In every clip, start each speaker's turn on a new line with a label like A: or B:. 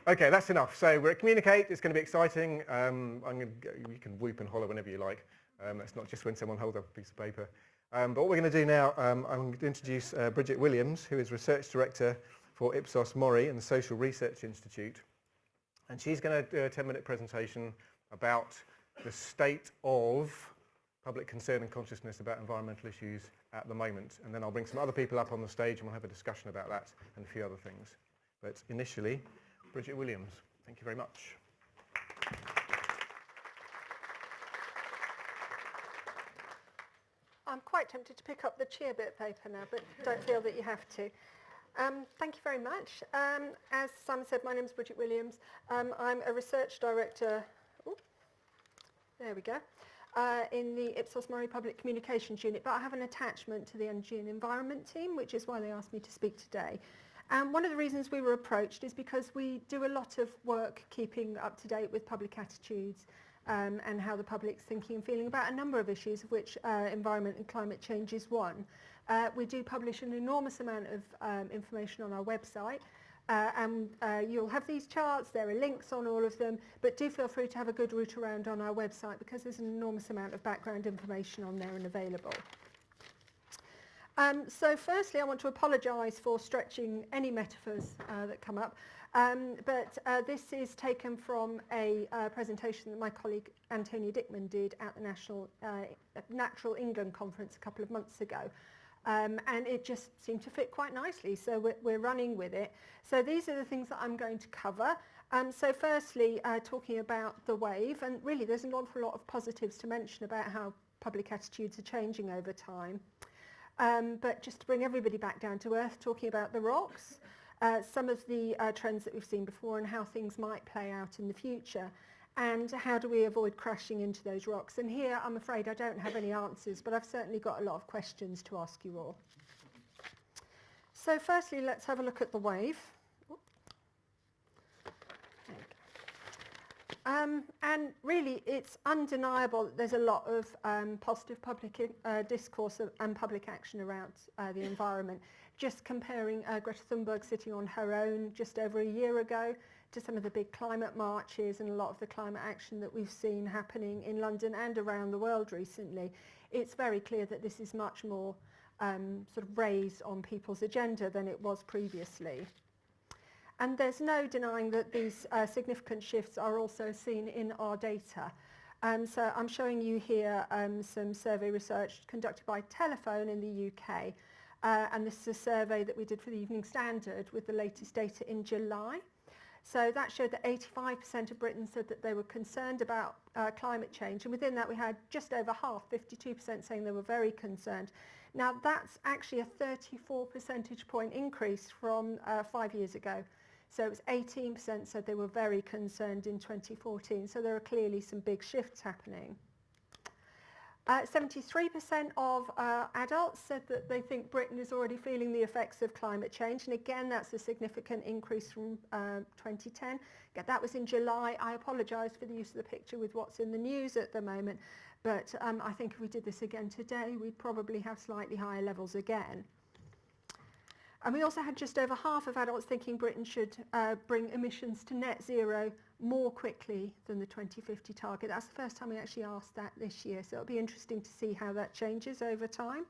A: Okay, that's enough. So we're at Communicate. It's going to be exciting. You can whoop and holler whenever you like. It's not just when someone holds up a piece of paper. But what we're going to do now, I'm going to introduce Bridget Williams, who is Research Director for Ipsos Mori and the Social Research Institute. And she's going to do a 10-minute presentation about the state of public concern and consciousness about environmental issues at the moment. And then I'll bring some other people up on the stage and we'll have a discussion about that and a few other things. But initially, Bridget Williams. Thank you very much.
B: I'm quite tempted to pick up the cheer bit paper now, but don't feel that you have to. Thank you very much. As Simon said, my name is Bridget Williams. I'm a research director, there we go, in the Ipsos Mori Public Communications Unit, but I have an attachment to the Energy and Environment team, which is why they asked me to speak today. And one of the reasons we were approached is because we do a lot of work keeping up to date with public attitudes and how the public's thinking and feeling about a number of issues, of which environment and climate change is one. We do publish an enormous amount of information on our website, and you'll have these charts, there are links on all of them, but do feel free to have a good route around on our website because there's an enormous amount of background information on there and available. So firstly, I want to apologise for stretching any metaphors that come up, but this is taken from a presentation that my colleague Antonia Dickman did at the Natural England conference a couple of months ago. And it just seemed to fit quite nicely, so we're running with it. So these are the things that I'm going to cover. So firstly, talking about the wave, and really there's an awful lot of positives to mention about how public attitudes are changing over time. But just to bring everybody back down to earth, talking about the rocks, some of the trends that we've seen before and how things might play out in the future, and how do we avoid crashing into those rocks. And here, I'm afraid I don't have any answers, but I've certainly got a lot of questions to ask you all. So firstly, let's have a look at the wave. And really, it's undeniable that there's a lot of positive public discourse and public action around the environment. Just comparing Greta Thunberg sitting on her own just over a year ago to some of the big climate marches and a lot of the climate action that we've seen happening in London and around the world recently, it's very clear that this is much more sort of raised on people's agenda than it was previously. And there's no denying that these significant shifts are also seen in our data. So I'm showing you here some survey research conducted by Telephone in the UK. And this is a survey that we did for the Evening Standard with the latest data in July. So that showed that 85% of Britons said that they were concerned about climate change. And within that, we had just over half, 52%, saying they were very concerned. Now, that's actually a 34 percentage point increase from 5 years ago. So it was 18% said they were very concerned in 2014. So there are clearly some big shifts happening. 73% of adults said that they think Britain is already feeling the effects of climate change. And again, that's a significant increase from 2010. Again, that was in July. I apologise for the use of the picture with what's in the news at the moment. But I think if we did this again today, we'd probably have slightly higher levels again. And we also had just over half of adults thinking Britain should bring emissions to net zero more quickly than the 2050 target. That's the first time we actually asked that this year, so it'll be interesting to see how that changes over time.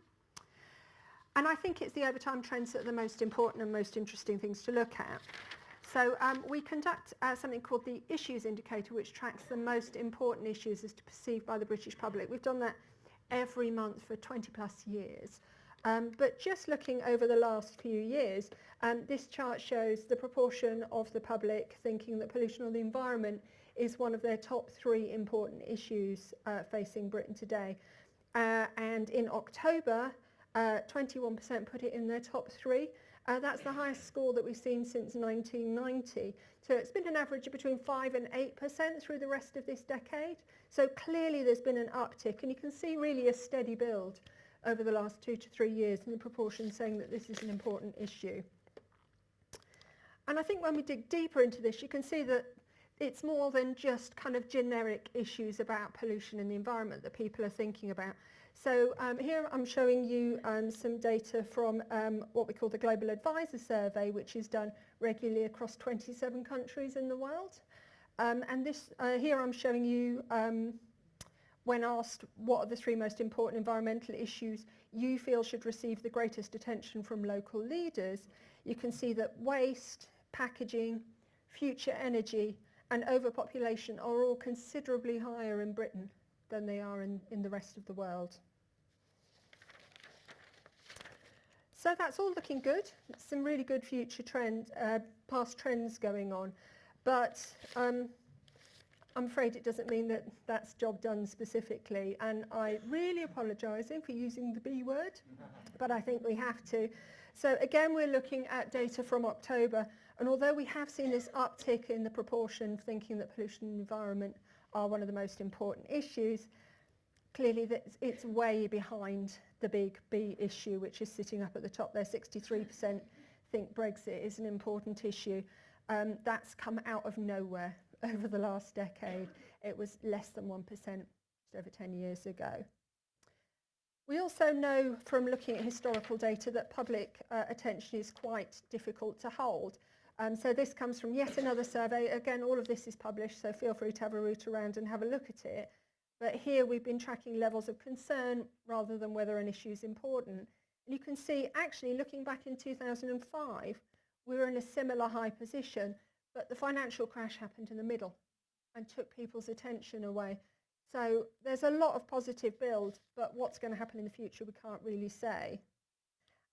B: And I think it's the over time trends that are the most important and most interesting things to look at. So we conduct something called the Issues Indicator, which tracks the most important issues as perceived by the British public. We've done that every month for 20 plus years. But just looking over the last few years, this chart shows the proportion of the public thinking that pollution or the environment is one of their top 3 important issues facing Britain today. And in October, 21% put it in their top 3. That's the highest score that we've seen since 1990. So it's been an average of between 5 and 8% through the rest of this decade. So clearly there's been an uptick, and you can see really a steady build over the last 2 to 3 years in the proportion saying that this is an important issue. And I think when we dig deeper into this, you can see that it's more than just kind of generic issues about pollution and the environment that people are thinking about. So here I'm showing you some data from what we call the Global Advisor Survey, which is done regularly across 27 countries in the world. And this here I'm showing you when asked what are the 3 most important environmental issues you feel should receive the greatest attention from local leaders, you can see that waste, packaging, future energy and overpopulation are all considerably higher in Britain than they are in the rest of the world. So that's all looking good. Some really good future trends, past trends going on. But I'm afraid it doesn't mean that that's job done specifically. And I really apologising for using the B word, but I think we have to. So again, we're looking at data from October. And although we have seen this uptick in the proportion thinking that pollution and environment are one of the most important issues, clearly it's way behind the big B issue, which is sitting up at the top there. 63% think Brexit is an important issue. That's come out of nowhere over the last decade. It was less than 1% just over 10 years ago. We also know from looking at historical data that public attention is quite difficult to hold. So this comes from yet another survey. Again, all of this is published, so feel free to have a root around and have a look at it. But here we've been tracking levels of concern rather than whether an issue is important. And you can see, actually, looking back in 2005, we were in a similar high position, but the financial crash happened in the middle and took people's attention away. So there's a lot of positive build, but what's going to happen in the future, we can't really say.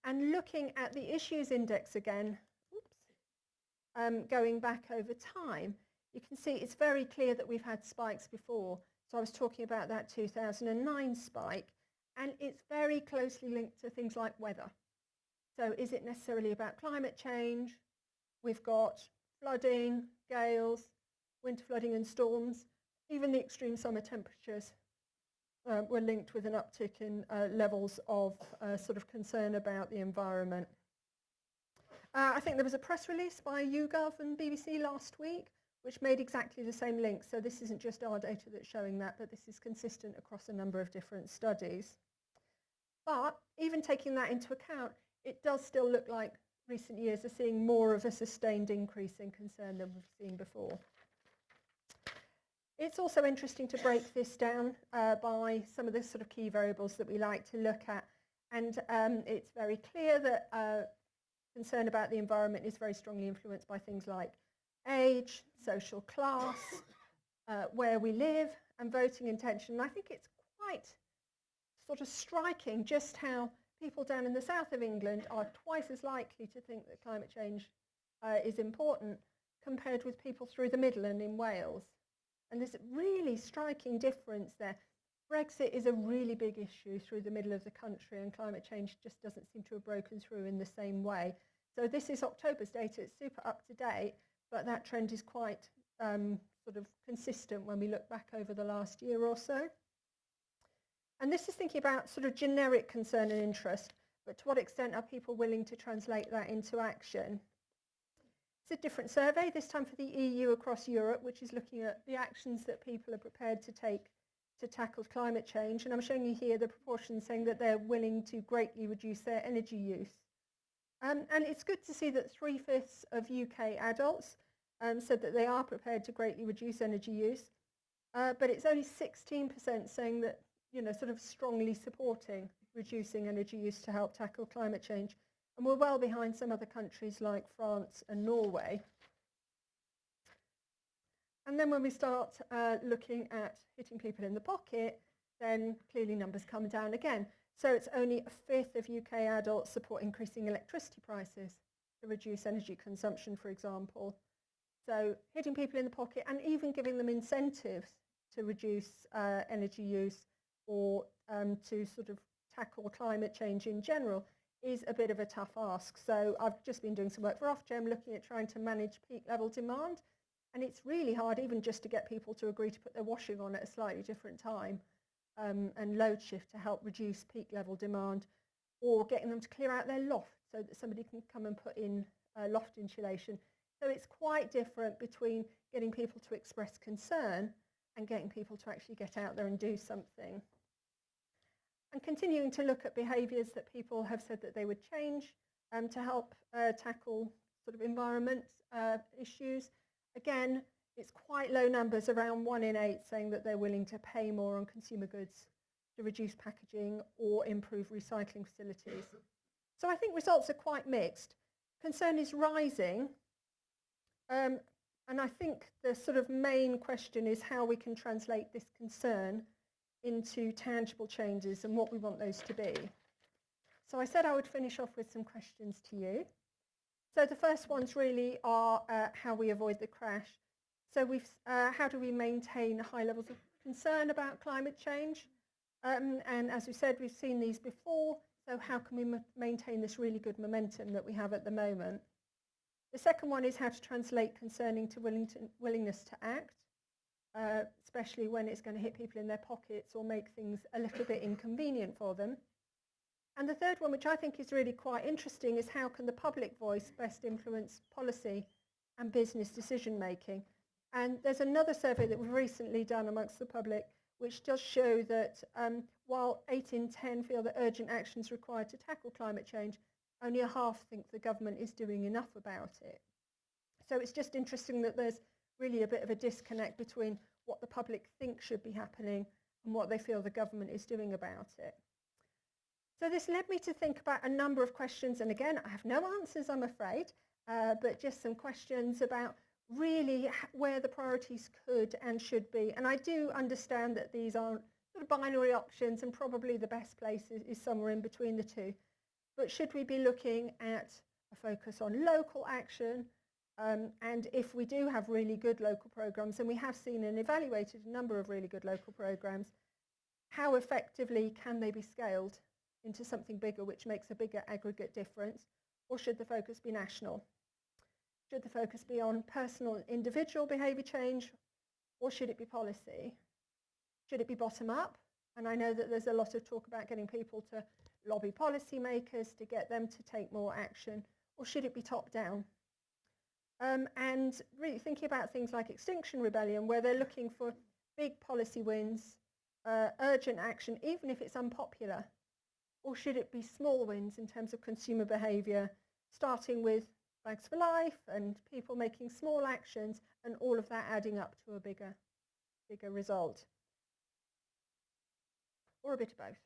B: And looking at the issues index again, going back over time, you can see it's very clear that we've had spikes before. So I was talking about that 2009 spike, and it's very closely linked to things like weather. So is it necessarily about climate change? We've got flooding, gales, winter flooding and storms. Even the extreme summer temperatures were linked with an uptick in levels of sort of concern about the environment. I think there was a press release by YouGov and BBC last week which made exactly the same link. So this isn't just our data that's showing that, but this is consistent across a number of different studies. But even taking that into account, it does still look like recent years are seeing more of a sustained increase in concern than we've seen before. It's also interesting to break this down by some of the sort of key variables that we like to look at. And it's very clear that concern about the environment is very strongly influenced by things like age, social class, where we live, and voting intention. And I think it's quite sort of striking just how people down in the south of England are twice as likely to think that climate change is important compared with people through the middle and in Wales. And there's a really striking difference there. Brexit is a really big issue through the middle of the country, and climate change just doesn't seem to have broken through in the same way. So this is October's data. It's super up to date, but that trend is quite sort of consistent when we look back over the last year or so. And this is thinking about sort of generic concern and interest, but to what extent are people willing to translate that into action? It's a different survey, this time for the EU across Europe, which is looking at the actions that people are prepared to take to tackle climate change. And I'm showing you here the proportion saying that they're willing to greatly reduce their energy use. And it's good to see that 3/5 of UK adults said that they are prepared to greatly reduce energy use. But it's only 16% saying that, you know, sort of strongly supporting reducing energy use to help tackle climate change. And we're well behind some other countries like France and Norway. And then when we start looking at hitting people in the pocket, then clearly numbers come down again. So it's only 1/5 of UK adults support increasing electricity prices to reduce energy consumption, for example. So hitting people in the pocket and even giving them incentives to reduce energy use or to sort of tackle climate change in general is a bit of a tough ask. So I've just been doing some work for Ofgem looking at trying to manage peak level demand. And it's really hard even just to get people to agree to put their washing on at a slightly different time and load shift to help reduce peak level demand, or getting them to clear out their loft so that somebody can come and put in loft insulation. So it's quite different between getting people to express concern and getting people to actually get out there and do something. and continuing to look at behaviours that people have said that they would change to help tackle sort of environment issues. Again, it's quite low numbers, around 1 in 8 saying that they're willing to pay more on consumer goods to reduce packaging or improve recycling facilities. So I think results are quite mixed. Concern is rising, and I think the sort of main question is how we can translate this concern into tangible changes and what we want those to be. So I said I would finish off with some questions to you. So the first ones really are how we avoid the crash. So how do we maintain high levels of concern about climate change? And as we said, we've seen these before. So how can we maintain this really good momentum that we have at the moment? The second one is how to translate concern into willingness to act, especially when it's going to hit people in their pockets or make things a little bit inconvenient for them. And the third one, which I think is really quite interesting, is how can the public voice best influence policy and business decision making? And there's another survey that we've recently done amongst the public which does show that while 8 in 10 feel that urgent action is required to tackle climate change, only a half think the government is doing enough about it. So it's just interesting that there's really a bit of a disconnect between what the public think should be happening and what they feel the government is doing about it. So this led me to think about a number of questions, and again, I have no answers, I'm afraid, but just some questions about really where the priorities could and should be. And I do understand that these aren't sort of binary options, and probably the best place is somewhere in between the two. But should we be looking at a focus on local action? And if we do have really good local programs, and we have seen and evaluated a number of really good local programs, how effectively can they be scaled into something bigger which makes a bigger aggregate difference? Or should the focus be national? Should the focus be on personal individual behaviour change, or should it be policy? Should it be bottom up? And I know that there's a lot of talk about getting people to lobby policymakers to get them to take more action, or should it be top down? And really thinking about things like Extinction Rebellion, where they're looking for big policy wins, urgent action, even if it's unpopular. Or should it be small wins in terms of consumer behaviour, starting with Bags for Life and people making small actions, and all of that adding up to a bigger result? Or a bit of both.